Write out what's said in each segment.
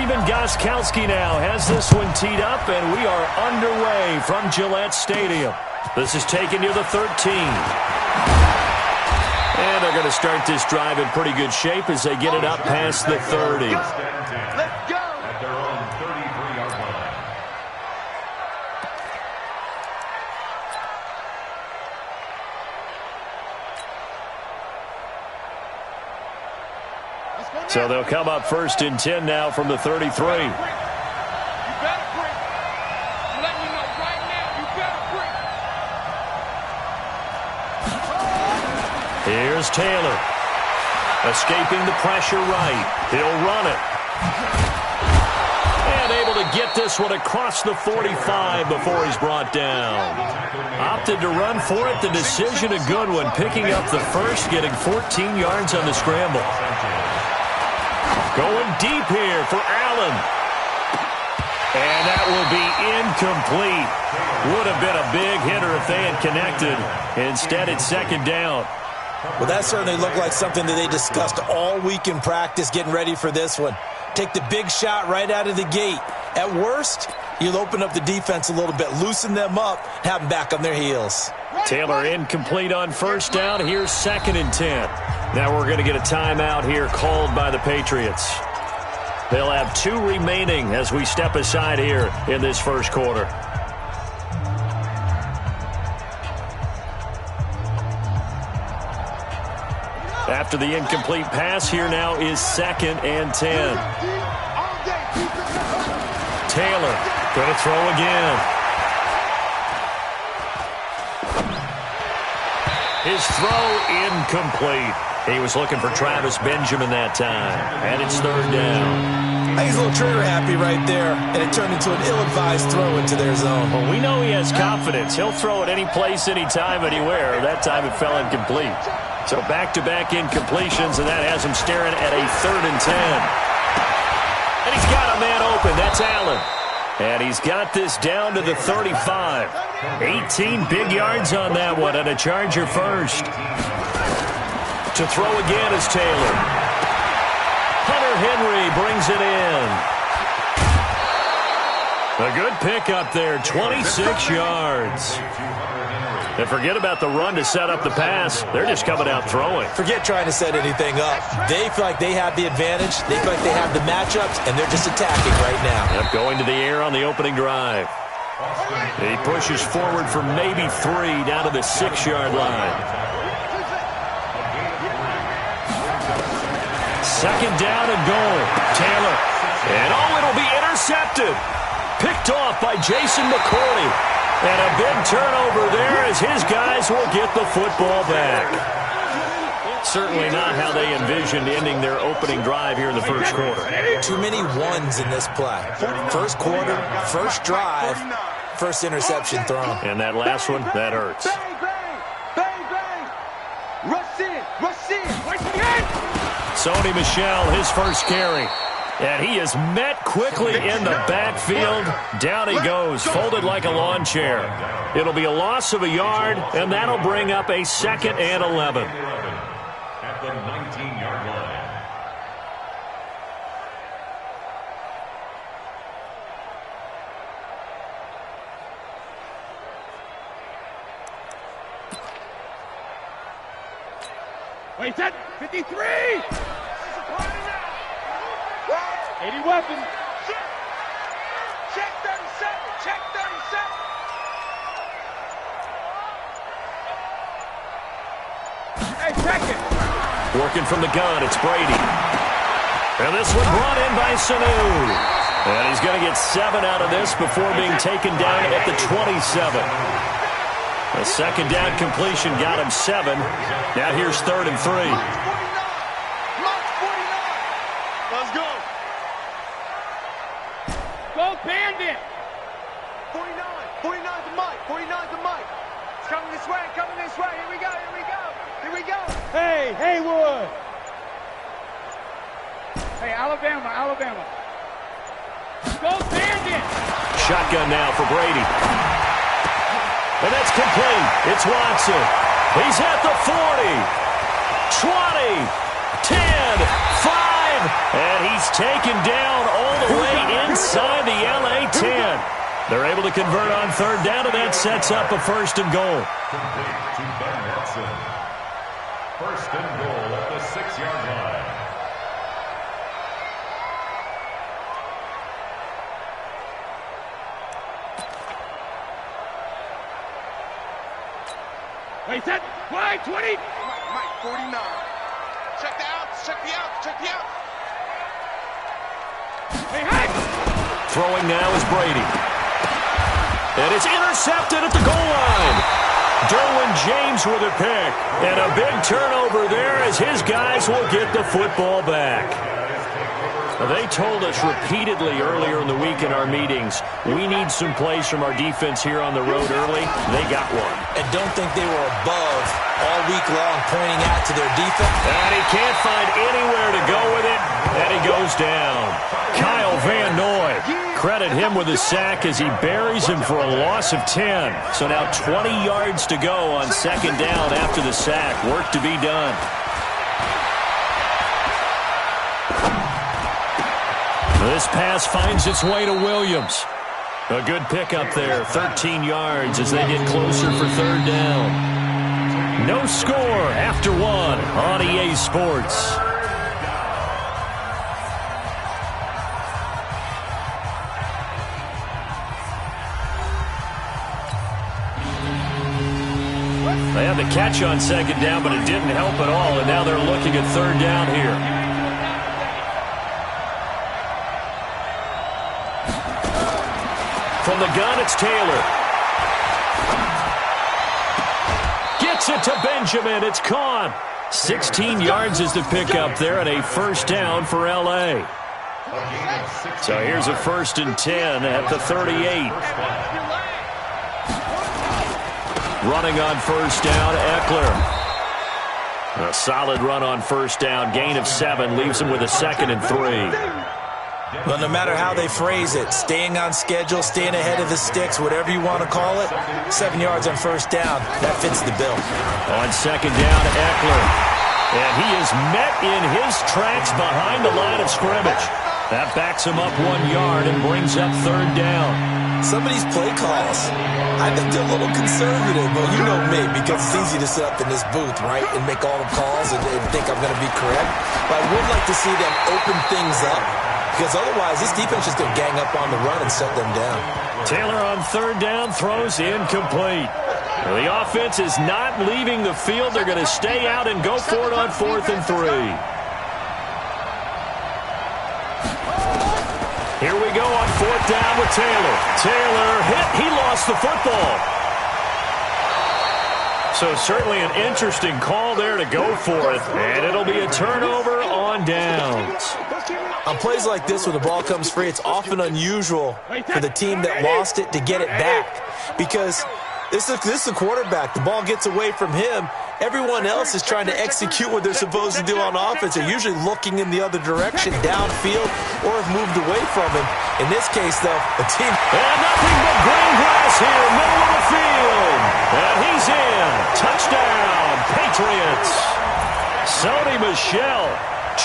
Steven Gostkowski now has this one teed up, and we are underway from Gillette Stadium. This is taken near the 13. And they're going to start this drive in pretty good shape as they get it up past the 30. Let's go! At their own 33-yard line. So they'll come up 1st and 10 now from the 33. Here's Taylor. Escaping the pressure right. He'll run it. And able to get this one across the 45 before he's brought down. Opted to run for it. The decision a good one. Picking up the first, getting 14 yards on the scramble. Going deep here for Allen. And that will be incomplete. Would have been a big hitter if they had connected. Instead, it's 2nd down. Well, that certainly looked like something that they discussed all week in practice, getting ready for this one. Take the big shot right out of the gate. At worst, you'll open up the defense a little bit, loosen them up, have them back on their heels. Taylor incomplete on 1st down. Here's 2nd and 10. Now we're going to get a timeout here called by the Patriots. They'll have 2 remaining as we step aside here in this 1st quarter. After the incomplete pass, here now is 2nd and 10. Taylor going to throw again. His throw incomplete. He was looking for Travis Benjamin that time. And it's 3rd down. He's a little trigger happy right there, and it turned into an ill-advised throw into their zone. Well, we know he has confidence. He'll throw it any place, anytime, anywhere. That time it fell incomplete. So back-to-back incompletions, and that has him staring at a 3rd and 10. And he's got a man open. That's Allen. And he's got this down to the 35. 18 big yards on that one, and a Charger first. To throw again is Taylor. Hunter Henry brings it in. A good pickup there, 26 yards. And forget about the run to set up the pass. They're just coming out throwing. Forget trying to set anything up. They feel like they have the advantage. They feel like they have the matchups, and they're just attacking right now. Yep, going to the air on the opening drive. He pushes forward for maybe 3 down to the 6-yard line. 2nd down and goal. Taylor. And it'll be intercepted. Picked off by Jason McCourty. And a big turnover there as his guys will get the football back. Certainly not how they envisioned ending their opening drive here in the 1st quarter. Too many ones in this play. 1st quarter, 1st drive, 1st interception thrown. And that last one, that hurts. Bang, bang! Bang, bang! Rush in! Rush in! Rush in! Sony Michel, his first carry. And he is met quickly in the backfield. Down he goes, folded like a lawn chair. It'll be a loss of a yard, and that'll bring up a 2nd and 11. At the 19-yard line. Wait, that 53! 80 weapons. Check 37. Check 37. Hey, check it. Working from the gun, it's Brady. And this one brought in by Sanu. And he's going to get 7 out of this before being taken down at the 27. A 2nd down completion got him 7. Now here's 3rd and 3. Let's go. Go Bandit. 49. 49 to Mike. 49 to Mike. It's coming this way. Coming this way. Here we go. Here we go. Here we go. Hey, Haywood. Hey, Alabama, Alabama. Go Bandit. Shotgun now for Brady. And that's complete. It's Watson. He's at the 40. 20. 10. 5. drive, and he's taken down all the way inside the LA 10. They're able to convert on third down, and that sets up a first and goal. Complete to Ben Watson. First and goal at the 6-yard line. Wait, set. Wide, 20. Mike, 49. Check the outs, check the outs, check the outs. Hey, hey. Throwing now is Brady. And it's intercepted at the goal line. Derwin James with a pick. And a big turnover there as his guys will get the football back. They told us repeatedly earlier in the week in our meetings, we need some plays from our defense here on the road early. They got one. And don't think they were above all week long pointing out to their defense. And he can't find anywhere to go with it. And he goes down. Kyle Van Noy. Credit him with a sack as he buries him for a loss of 10. So now 20 yards to go on second down after the sack. Work to be done. This pass finds its way to Williams. A good pickup there, 13 yards as they get closer for third down. No score after one on EA Sports. They had the catch on second down, but it didn't help at all, and now they're looking at third down here. From the gun, it's Taylor. Gets it to Benjamin. It's caught. 16 yards is the pickup there, and a first down for L.A. So here's a first and 10 at the 38. Running on first down, Eckler. A solid run on first down. Gain of 7 leaves him with a second and 3. Well, no matter how they phrase it, staying on schedule, staying ahead of the sticks, whatever you want to call it, 7 yards on first down, that fits the bill. On second down, Eckler. And he is met in his tracks behind the line of scrimmage. That backs him up 1 yard and brings up third down. Some of these play calls, I think they're a little conservative, but you know me, because it's easy to sit up in this booth, right, and make all the calls and think I'm going to be correct. But I would like to see them open things up, because otherwise this defense is going to gang up on the run and set them down. Taylor on third down throws incomplete. The offense is not leaving the field. They're going to stay out and go for it on 4th and 3. Here we go on 4th down with Taylor. Taylor hit. He lost the football. So certainly an interesting call there to go for it. And it'll be a turnover on downs. On plays like this, when the ball comes free, it's often unusual for the team that lost it to get it back. Because this is the quarterback. The ball gets away from him. Everyone else is trying to execute what they're supposed to do on offense. They're usually looking in the other direction, downfield, or have moved away from him. In this case, though, the team... And nothing but green grass here, middle of the field. And he's in. Touchdown, Patriots. Sony Michel,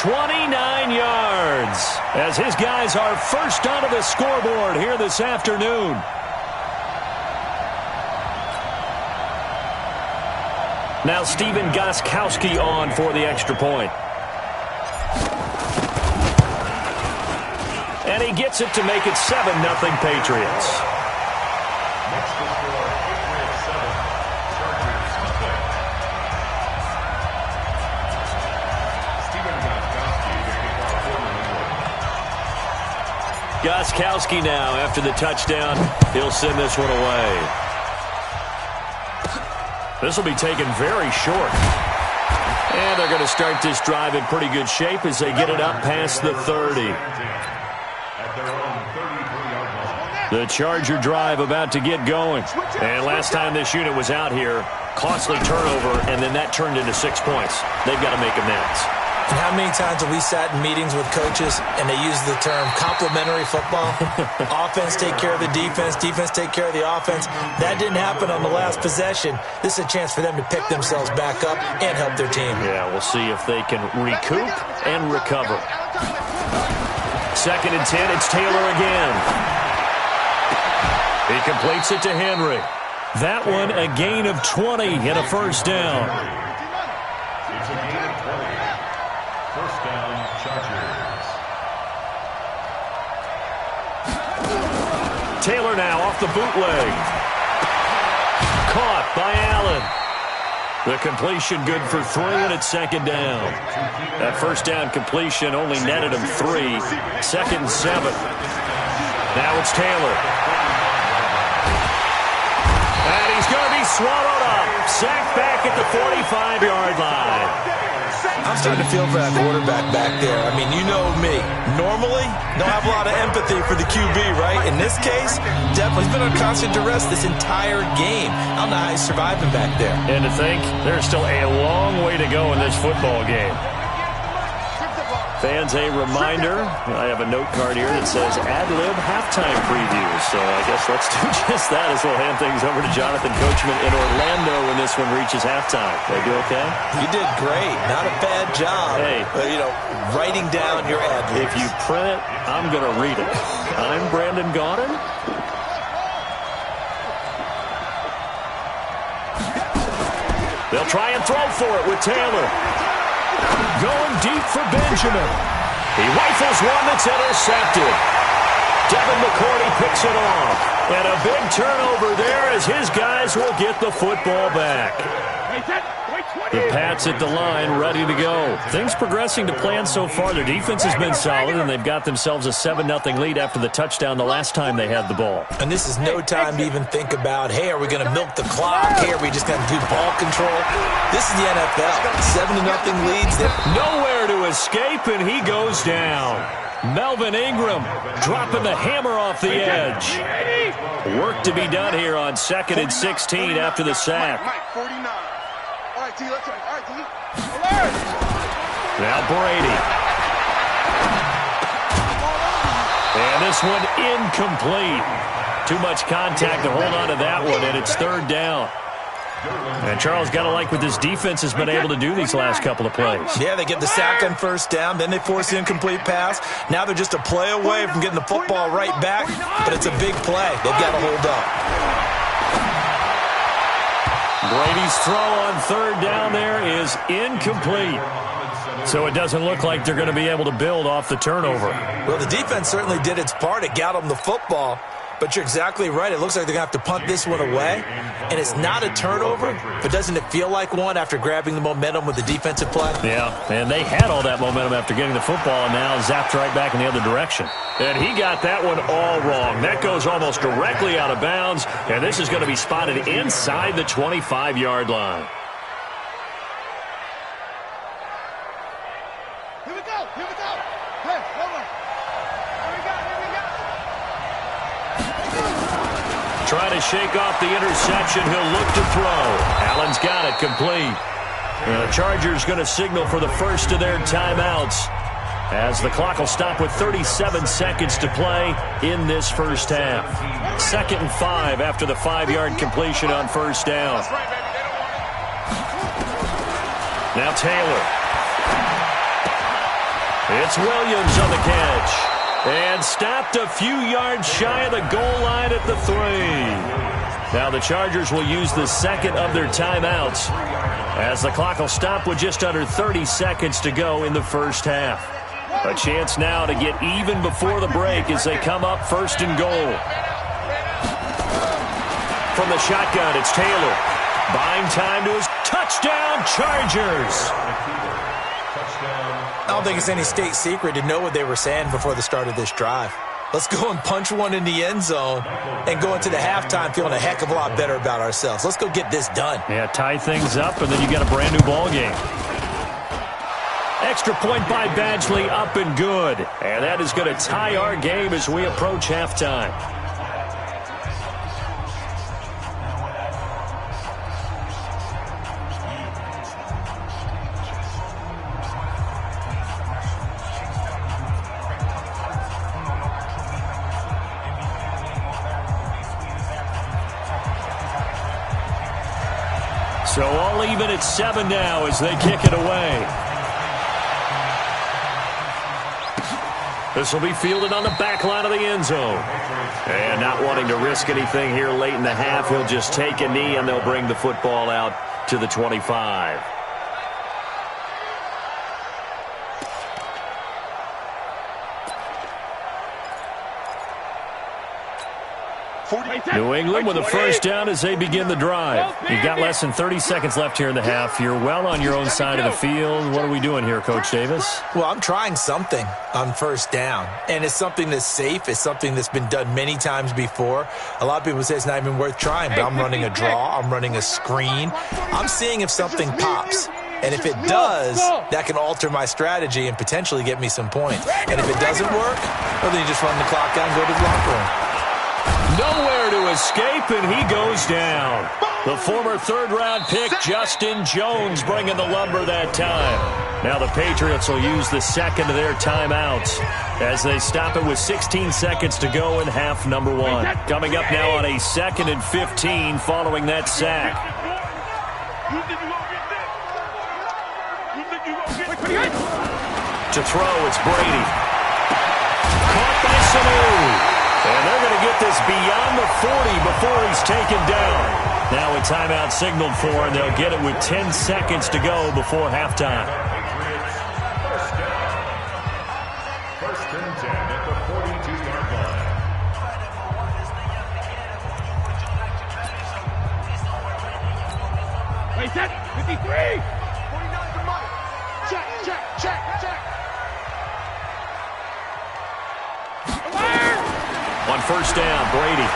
29 yards, as his guys are first onto the scoreboard here this afternoon. Now Steven Gostkowski on for the extra point. And he gets it to make it 7-0 Patriots. Next to score, Patriots 7, Chargers nothing. Steven Gostkowski to kick off for New England. Gostkowski now after the touchdown. He'll send this one away. This will be taken very short. And they're going to start this drive in pretty good shape as they get it up past the 30. The Charger drive about to get going. And last time this unit was out here, costly turnover, and then that turned into 6 points. They've got to make amends. And how many times have we sat in meetings with coaches and they use the term complementary football? Offense take care of the defense, defense take care of the offense. That didn't happen on the last possession. This is a chance for them to pick themselves back up and help their team. Yeah, we'll see if they can recoup and recover. 2nd and 10, it's Taylor again. He completes it to Henry. That one a gain of 20 and a first down. It's a gain of 20. First down, Chargers. Taylor now off the bootleg. Caught by Allen. The completion good for 3, and it's 2nd down. That first down completion only netted him 3. 2nd and 7. Now it's Taylor. And he's going to be swallowed up. Sacked back at the 45-yard line. I'm starting to feel for that quarterback back there. I mean, you know me. Normally, don't have a lot of empathy for the QB, right? In this case, definitely. He's been on constant duress this entire game. I don't know how he's surviving back there. And to think, there's still a long way to go in this football game. Fans, a reminder, I have a note card here that says ad-lib halftime previews. So I guess let's do just that as we'll hand things over to Jonathan Coachman in Orlando when this one reaches halftime. Did I do okay? You did great. Not a bad job. Hey. Writing down your ad-libs. If you print it, I'm going to read it. I'm Brandon Gaudin. They'll try and throw for it with Taylor. Going deep for Benjamin. He rifles one that's intercepted. Devin McCourty picks it off. And a big turnover there as his guys will get the football back. The Pats at the line, ready to go. Things progressing to plan so far. Their defense has been solid, and they've got themselves a 7-0 lead after the touchdown the last time they had the ball. And this is no time to even think about, hey, are we going to milk the clock? Hey, are we just going to do ball control? This is the NFL. 7-0 leads. Nowhere to escape, and he goes down. Melvin Ingram dropping the hammer off the edge. Work to be done here on 2nd and 16 after the sack. Now Brady. And this one incomplete. Too much contact to hold on to that one, and it's 3rd down. And Charles, got to like what this defense has been able to do these last couple of plays. Yeah, they get the sack on 1st down, then they force the incomplete pass. Now they're just a play away from getting the football right back, but it's a big play. They've got to hold up. Brady's throw on 3rd down there is incomplete. So it doesn't look like they're going to be able to build off the turnover. Well, the defense certainly did its part. It got them the football. But you're exactly right. It looks like they're going to have to punt this one away. And it's not a turnover, but doesn't it feel like one after grabbing the momentum with the defensive play? Yeah, and they had all that momentum after getting the football and now zapped right back in the other direction. And he got that one all wrong. That goes almost directly out of bounds, and this is going to be spotted inside the 25-yard line. Here we go. Here we go. Hey, hold on. Here we go. Here we go. Trying to shake off the interception. He'll look to throw. Allen's got it complete. And the Chargers going to signal for the first of their timeouts as the clock will stop with 37 seconds to play in this first half. 2nd and 5 after the 5-yard completion on 1st down. Now Taylor. It's Williams on the catch. And stopped a few yards shy of the goal line at the 3. Now the Chargers will use the 2nd of their timeouts as the clock will stop with just under 30 seconds to go in the first half. A chance now to get even before the break as they come up 1st and goal. From the shotgun, it's Taylor. Buying time to his touchdown, Chargers. I don't think it's any state secret to know what they were saying before the start of this drive. Let's go and punch one in the end zone and go into the halftime feeling a heck of a lot better about ourselves. Let's go get this done. Yeah, tie things up, and then you got a brand new ball game. Extra point by Badgley, up and good. And that is going to tie our game as we approach halftime. So all even at 7 now as they kick it away. This will be fielded on the back line of the end zone. And not wanting to risk anything here late in the half, he'll just take a knee and they'll bring the football out to the 25. New England with a first down as they begin the drive. You've got less than 30 seconds left here in the half. You're well on your own side of the field. What are we doing here, Coach Davis? Well, I'm trying something on first down, and it's something that's safe. It's something that's been done many times before. A lot of people say it's not even worth trying, but I'm running a draw. I'm running a screen. I'm seeing if something pops. And if it does, that can alter my strategy and potentially get me some points. And if it doesn't work, well, then you just run the clock out and go to the locker room. Nowhere to escape, and he goes down. The former third-round pick, Justin Jones, bringing the lumber that time. Now the Patriots will use the second of their timeouts as they stop it with 16 seconds to go in half number 1. Coming up now on a 2nd and 15 following that sack. To throw, it's Brady. Caught by Sanu. And they're going to get this beyond the 40 before he's taken down. Now a timeout signaled for, and they'll get it with 10 seconds to go before halftime. First and 10 at the 42-yard line. Wait, set, 53! 49 to Mike. Check, check, check, check. On first down, Brady.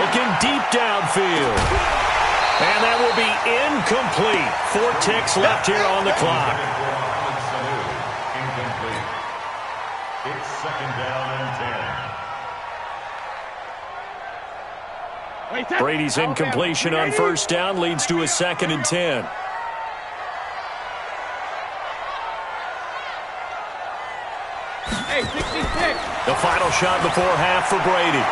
Looking deep downfield. And that will be incomplete. 4 ticks left here on the clock. Incomplete. It's 2nd down and 10. Brady's incompletion on first down leads to a 2nd and 10. Hey, 66! The final shot before half for Brady.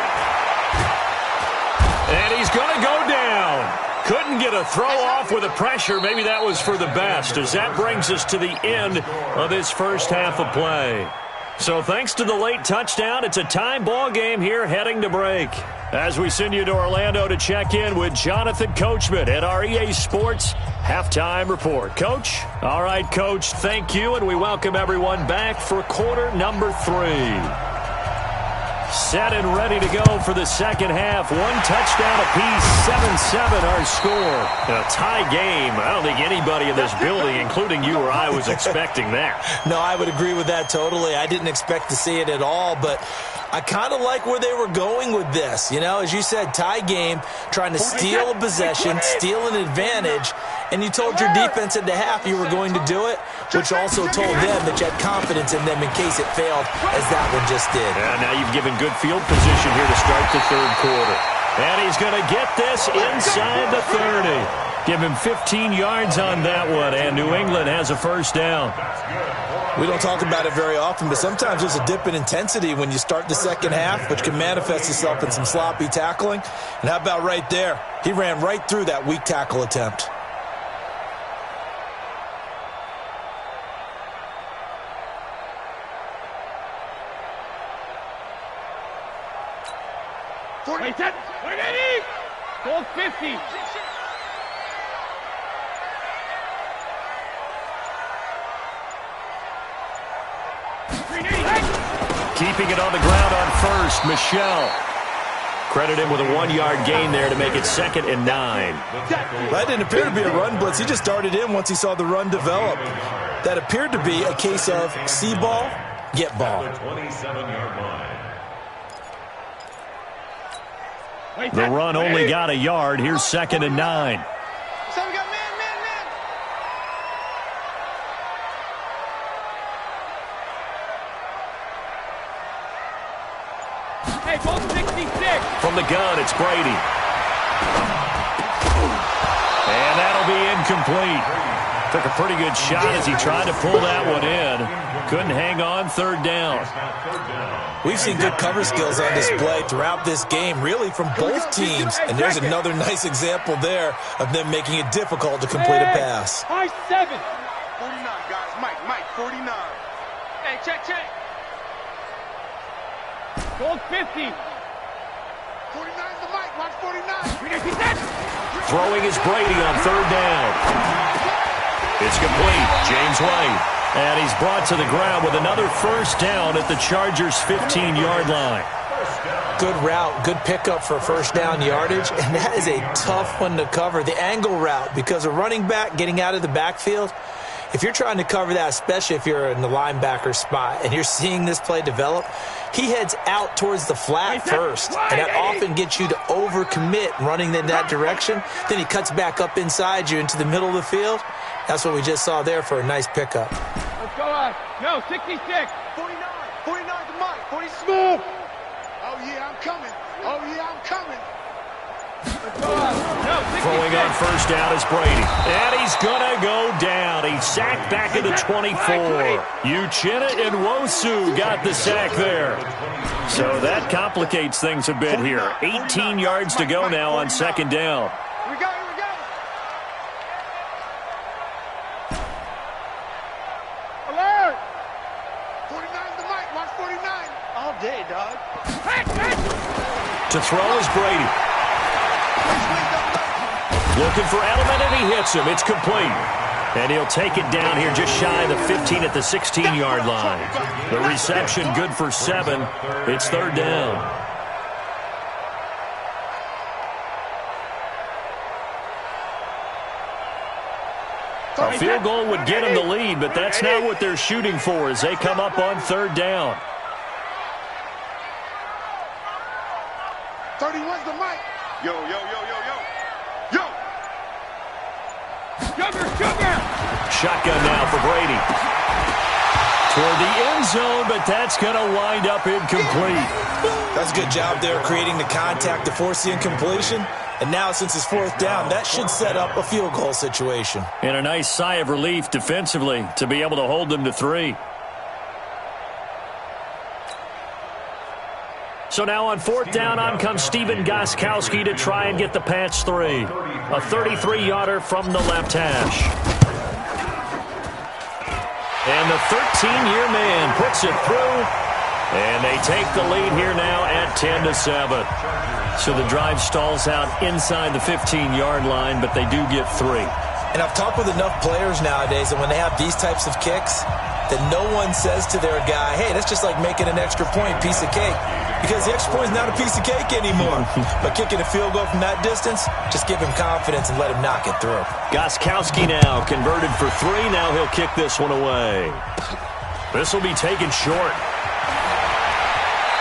And he's going to go down. Couldn't get a throw off with the pressure. Maybe that was for the best, as that brings us to the end of this first half of play. So thanks to the late touchdown, it's a tie ball game here heading to break. As we send you to Orlando to check in with Jonathan Coachman at our EA Sports Halftime Report. Coach? All right, Coach, thank you, and we welcome everyone back for quarter number 3. Set and ready to go for the second half. 1 touchdown apiece, 7-7 our score. A tie game. I don't think anybody in this building, including you or I, was expecting that. No, I would agree with that totally. I didn't expect to see it at all, but I kind of like where they were going with this. You know, as you said, tie game, trying to steal a possession, steal an advantage, and you told your defense at the half you were going to do it, which also told them that you had confidence in them in case it failed, as that one just did. And now you've given good field position here to start the third quarter. And he's going to get this inside the 30. Give him 15 yards on that one, and New England has a first down. We don't talk about it very often, but sometimes there's a dip in intensity when you start the second half, which can manifest itself in some sloppy tackling. And how about right there? He ran right through that weak tackle attempt. Wait, set, 180! Goal 50! Keeping it on the ground on first, Michelle. Credit him with a 1-yard gain there to make it 2nd and 9. That didn't appear to be a run blitz. He just darted in once he saw the run develop. That appeared to be a case of see ball, get ball. The 27-yard line. The run only got a yard. Here's 2nd and 9. So we got man. Hey, goal 66! From the gun, it's Brady. And that'll be incomplete. Took a pretty good shot as he tried to pull that one in. Couldn't hang on, third down. We've seen good cover skills on display throughout this game, really from both teams. And there's another nice example there of them making it difficult to complete a pass. High 7. 49, guys. Mike, 49. Hey, check. Gold 50. 49's the Mike. Watch 49. Throwing is Brady on third down. It's complete. James White. And he's brought to the ground with another first down at the Chargers' 15-yard line. Good route, good pickup for first down yardage, and that is a tough one to cover. The angle route, because a running back getting out of the backfield, if you're trying to cover that, especially if you're in the linebacker spot and you're seeing this play develop, he heads out towards the flat first, and that often gets you to overcommit running in that direction. Then he cuts back up inside you into the middle of the field. That's what we just saw there for a nice pickup. Let's go on. No, 66. 49 to Mike. 40 smooth. Oh, yeah, I'm coming. Let's go on. No, 66. Throwing on first down is Brady. And he's going to go down. He's sacked back at the 24. Uchenna Nwosu got the sack there. So that complicates things a bit here. 18 yards to go now on second down. Here we go. Alert. 49's the Mike. Watch 49. All day, dog. To throw is Brady. Looking for Edelman, and he hits him. It's complete. And he'll take it down here just shy of the 15 at the 16-yard line. The reception good for 7. It's third down. A field goal would get them the lead, but that's not what they're shooting for as they come up on third down. 31's the Mike. Yo. Sugar. Shotgun now for Brady. Toward the end zone, but that's going to wind up incomplete. That's a good job there creating the contact to force the incompletion. And now, since it's fourth down, that should set up a field goal situation. And a nice sigh of relief defensively to be able to hold them to 3. So now on fourth down, on comes Stephen Gostkowski to try and get the Pats 3. A 33-yarder from the left hash. And the 13-year man puts it through. And they take the lead here now at 10-7. So the drive stalls out inside the 15-yard line, but they do get 3. And I've talked with enough players nowadays that when they have these types of kicks, that no one says to their guy, hey, that's just like making an extra point, piece of cake. Because the extra point is not a piece of cake anymore. But kicking a field goal from that distance, just give him confidence and let him knock it through. Gostkowski now converted for 3. Now he'll kick this one away. This will be taken short.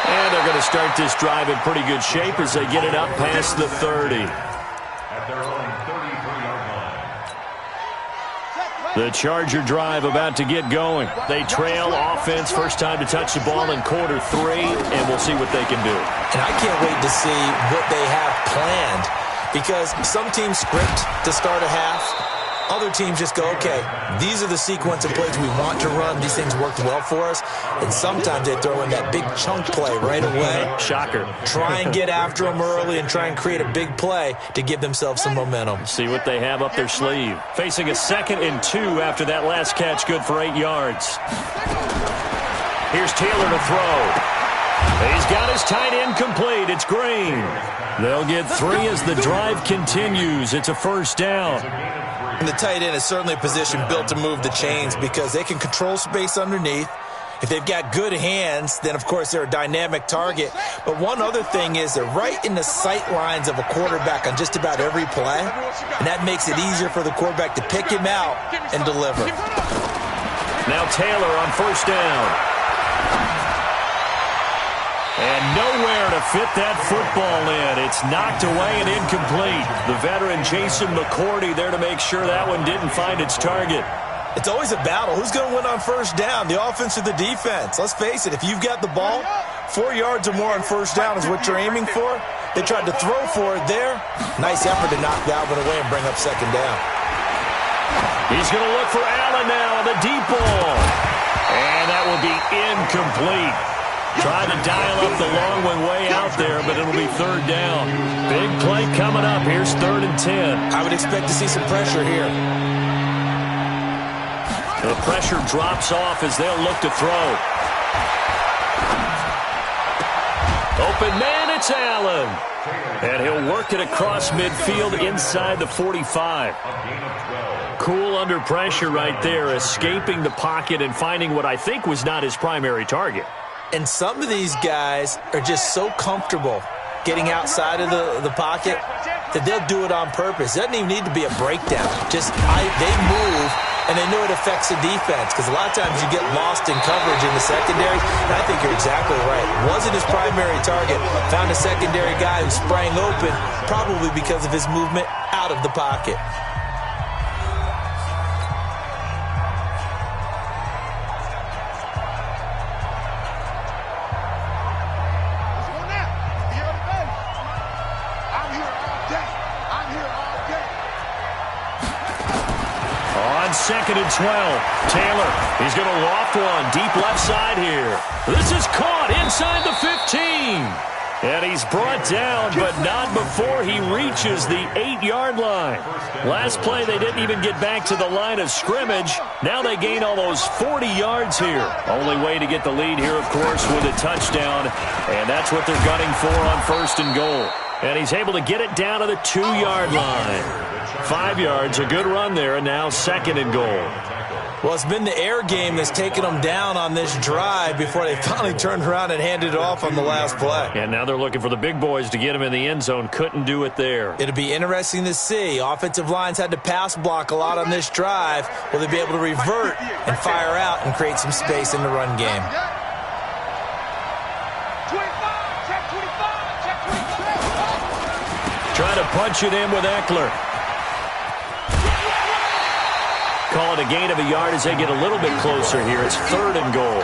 And they're going to start this drive in pretty good shape as they get it up past the 30. At their own 33-yard line. The Charger drive about to get going. They trail offense, first time to touch the ball in quarter 3, and we'll see what they can do. And I can't wait to see what they have planned, because some teams script to start a half. Other teams just go, okay, these are the sequence of plays we want to run. These things worked well for us. And sometimes they throw in that big chunk play right away. Shocker. Try and get after them early and try and create a big play to give themselves some momentum. See what they have up their sleeve. Facing a 2nd and 2 after that last catch, good for 8 yards. Here's Taylor to throw. He's got his tight end complete. It's Green. They'll get 3 as the drive continues. It's a first down. And the tight end is certainly a position built to move the chains because they can control space underneath. If they've got good hands, then, of course, they're a dynamic target. But one other thing is they're right in the sight lines of a quarterback on just about every play. And that makes it easier for the quarterback to pick him out and deliver. Now Taylor on first down. And nowhere to fit that football in. It's knocked away and incomplete. The veteran Jason McCourty there to make sure that one didn't find its target. It's always a battle. Who's going to win on first down, the offense or the defense? Let's face it, if you've got the ball, 4 yards or more on first down is what you're aiming for. They tried to throw for it there. Nice effort to knock that one away and bring up second down. He's going to look for Allen now on the deep ball. And that will be incomplete. Trying to dial up the long one way out there, but it'll be third down. Big play coming up. Here's 3rd and 10. I would expect to see some pressure here. The pressure drops off as they'll look to throw. Open man, it's Allen. And he'll work it across midfield inside the 45. Cool under pressure right there, escaping the pocket and finding what I think was not his primary target. And some of these guys are just so comfortable getting outside of the pocket that they'll do it on purpose. It doesn't even need to be a breakdown. Just they move, and they know it affects the defense because a lot of times you get lost in coverage in the secondary. And I think you're exactly right. Wasn't his primary target. Found a secondary guy who sprang open, probably because of his movement out of the pocket. Second and 12. Taylor, he's going to loft one deep left side here. This is caught inside the 15. And he's brought down, but not before he reaches the 8-yard line. Last play, they didn't even get back to the line of scrimmage. Now they gain almost 40 yards here. Only way to get the lead here, of course, with a touchdown. And that's what they're gunning for on 1st and goal. And he's able to get it down to the 2-yard line. 5 yards, a good run there, and now 2nd and goal. Well, it's been the air game that's taken them down on this drive before they finally turned around and handed it off on the last play. And now they're looking for the big boys to get him in the end zone. Couldn't do it there. It'll be interesting to see. Offensive lines had to pass block a lot on this drive. Will they be able to revert and fire out and create some space in the run game? Trying to punch it in with Eckler. Call it a gain of a yard as they get a little bit closer here. It's 3rd and goal.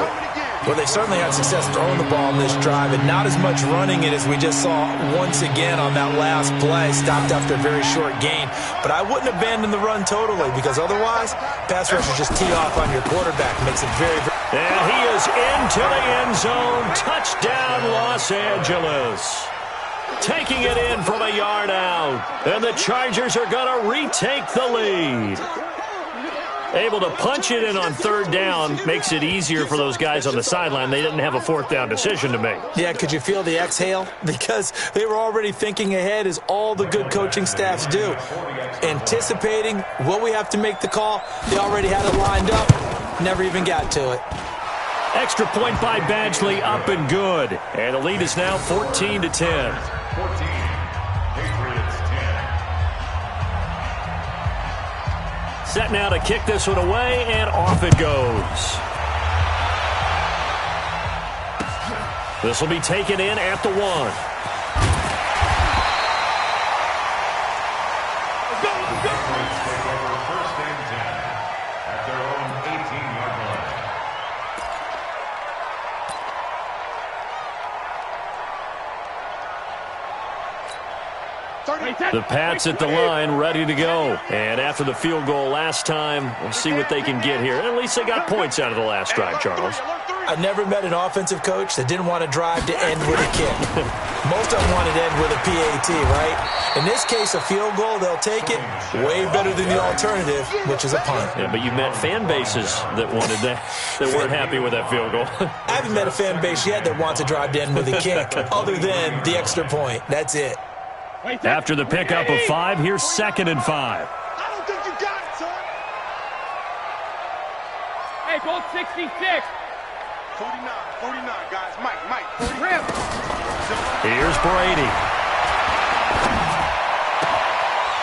Well, they certainly had success throwing the ball on this drive, and not as much running it as we just saw once again on that last play. Stopped after a very short gain. But I wouldn't abandon the run totally, because otherwise, pass rushers just tee off on your quarterback. Makes it very, very... And he is into the end zone. Touchdown, Los Angeles. Taking it in from a yard out. And the Chargers are going to retake the lead. Able to punch it in on 3rd down makes it easier for those guys on the sideline. They didn't have a 4th down decision to make. Yeah, could you feel the exhale? Because they were already thinking ahead, as all the good coaching staffs do. Anticipating what we have to make the call. They already had it lined up. Never even got to it. Extra point by Badgley, up and good. And the lead is now 14-10. 14. Patriots 10. Set now to kick this one away, and off it goes. This will be taken in at the 1. The Pats at the line, ready to go. And after the field goal last time, we'll see what they can get here. At least they got points out of the last drive, Charles. I never met an offensive coach that didn't want to drive to end with a kick. Most of them wanted to end with a PAT, right? In this case, a field goal, they'll take it. Way better than the alternative, which is a punt. Yeah, but you met fan bases that wanted that, that weren't happy with that field goal. I haven't met a fan base yet that wants to drive to end with a kick, other than the extra point. That's it. After the pickup of 5, here's 2nd and 5. I don't think you got it, son. Hey, go 66. 49, guys. Mike, 40. Here's Brady.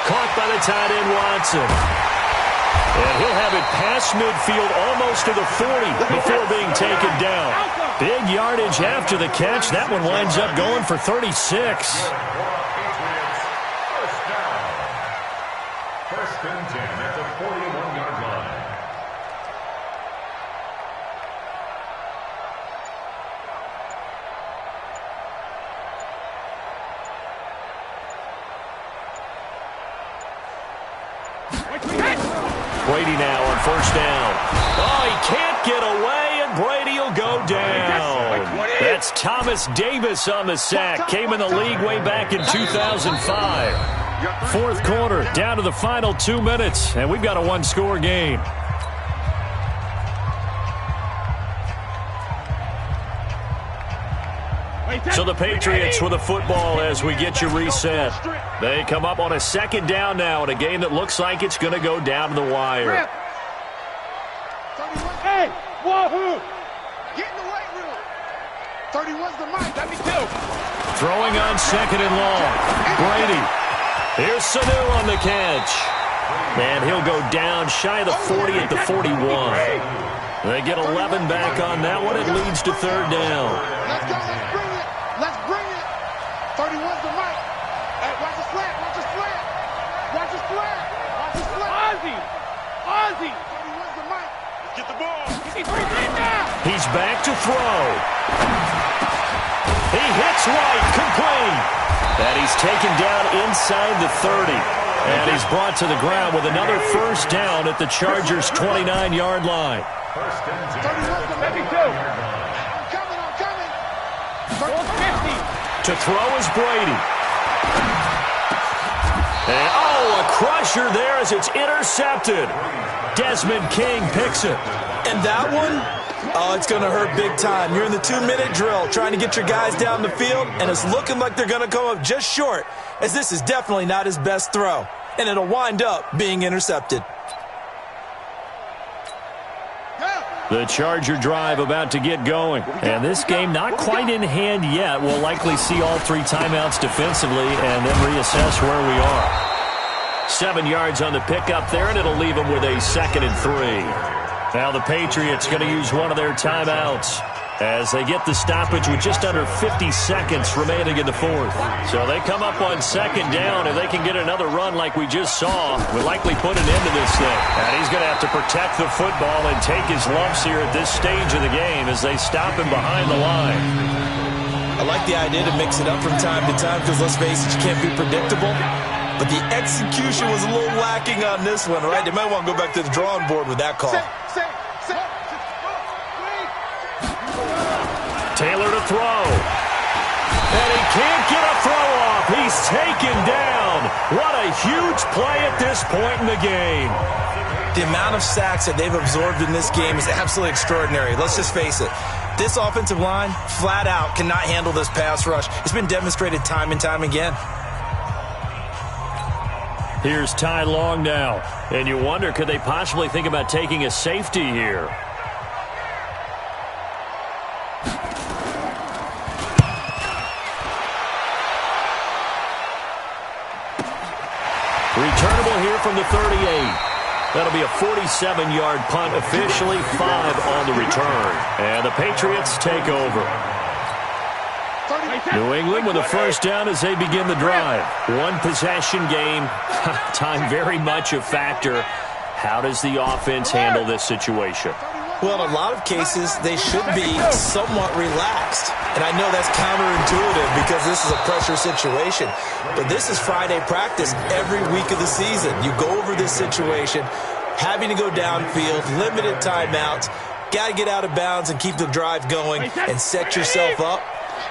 Caught by the tight end, Watson. And he'll have it past midfield almost to the 40 before being taken down. Big yardage after the catch. That one winds up going for 36. First and 10 at the 41-yard line. Brady now on first down. Oh, he can't get away, and Brady will go down. That's Thomas Davis on the sack. Came in the league way back in 2005. Fourth quarter, down to the final 2 minutes, and we've got a one-score game. So the Patriots with the football as we get you reset. They come up on a second down now in a game that looks like it's going to go down to the wire. Hey, wahoo! Get in the weight room. 31's the mic. Let me do. Throwing on second and long. Brady. Here's Sanu on the catch. And he'll go down shy of the 40 at the 41. They get 11 back on that one. It leads to third down. Let's go. Let's bring it. 31's the mic. Hey, watch the slant. Watch the slant. Watch the slant. Watch the slant. Ozzy! 31's the mic. Let's get the ball. He's back to throw. He hits right, complete. And he's taken down inside the 30. And he's brought to the ground with another first down at the Chargers' 29-yard line. First and 72. I'm coming. 450. To throw is Brady. And, oh, a crusher there as it's intercepted. Desmond King picks it. And that one, oh, it's going to hurt big time. You're in the 2-minute drill trying to get your guys down the field, and it's looking like they're going to come up just short, as this is definitely not his best throw. And it'll wind up being intercepted. The Charger drive about to get going. And this game not quite in hand yet. We'll likely see all three timeouts defensively and then reassess where we are. 7 yards on the pickup there, and it'll leave them with a 2nd and 3. Now the Patriots going to use one of their timeouts as they get the stoppage with just under 50 seconds remaining in the fourth. So they come up on second down. If they can get another run like we just saw, we'll likely put an end to this thing. And he's going to have to protect the football and take his lumps here at this stage of the game as they stop him behind the line. I like the idea to mix it up from time to time because, let's face it, you can't be predictable. But the execution was a little lacking on this one, right? They might want to go back to the drawing board with that call. Taylor to throw. And he can't get a throw off. He's taken down. What a huge play at this point in the game. The amount of sacks that they've absorbed in this game is absolutely extraordinary. Let's just face it. This offensive line, flat out, cannot handle this pass rush. It's been demonstrated time and time again. Here's Ty Long now. And you wonder, could they possibly think about taking a safety here? Returnable here from the 38. That'll be a 47-yard punt, officially 5 on the return. And the Patriots take over. New England with a first down as they begin the drive. One possession game. Time very much a factor. How does the offense handle this situation? Well, in a lot of cases, they should be somewhat relaxed. And I know that's counterintuitive because this is a pressure situation. But this is Friday practice every week of the season. You go over this situation, having to go downfield, limited timeouts, got to get out of bounds and keep the drive going and set yourself up.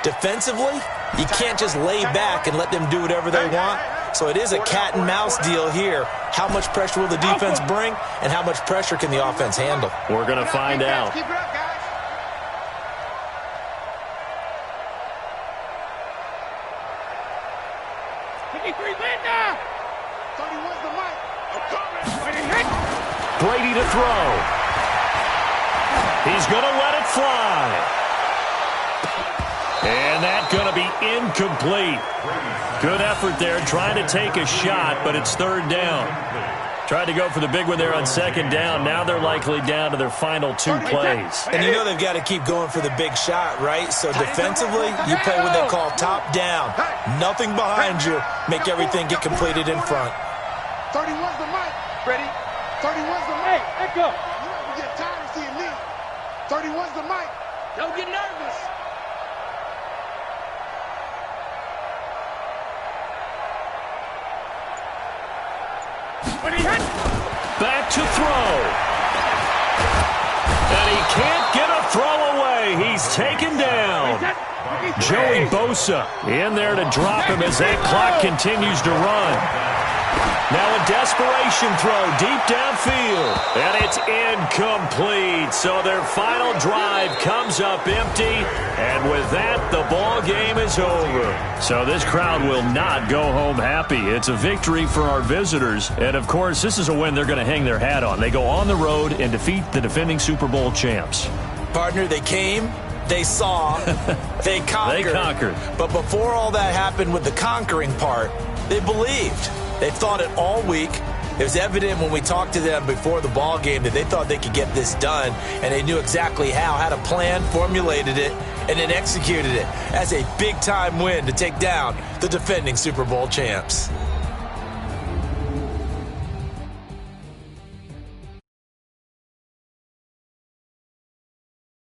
Defensively, you can't just lay back and let them do whatever they want. So it is a cat and mouse deal here. How much pressure will the defense bring, and how much pressure can the offense handle? We're going to find out. Keep it up, guys. Brady to throw. He's going to let it fly. And that's going to be incomplete. Good effort there, trying to take a shot, but it's third down. Tried to go for the big one there on second down. Now they're likely down to their final 2 plays. And you know they've got to keep going for the big shot, right? So defensively, you play what they call top down. Nothing behind you. Make everything get completed in front. 31's the mic. Ready? 31's the mic. Echo. You know, we get tired of seeing me. 31's the mic. Don't get nervous. back to throw. And he can't get a throw away. He's taken down. Joey Bosa in there to drop him as that clock continues to run. Now a desperation throw deep downfield. And it's incomplete. So their final drive comes up empty. And with that, the ball game is over. So this crowd will not go home happy. It's a victory for our visitors. And, of course, this is a win they're going to hang their hat on. They go on the road and defeat the defending Super Bowl champs. Partner, they came, they saw, they conquered. They conquered. But before all that happened with the conquering part, they believed. They thought it all week. It was evident when we talked to them before the ball game that they thought they could get this done, and they knew exactly how, had a plan, formulated it, and then executed it as a big-time win to take down the defending Super Bowl champs.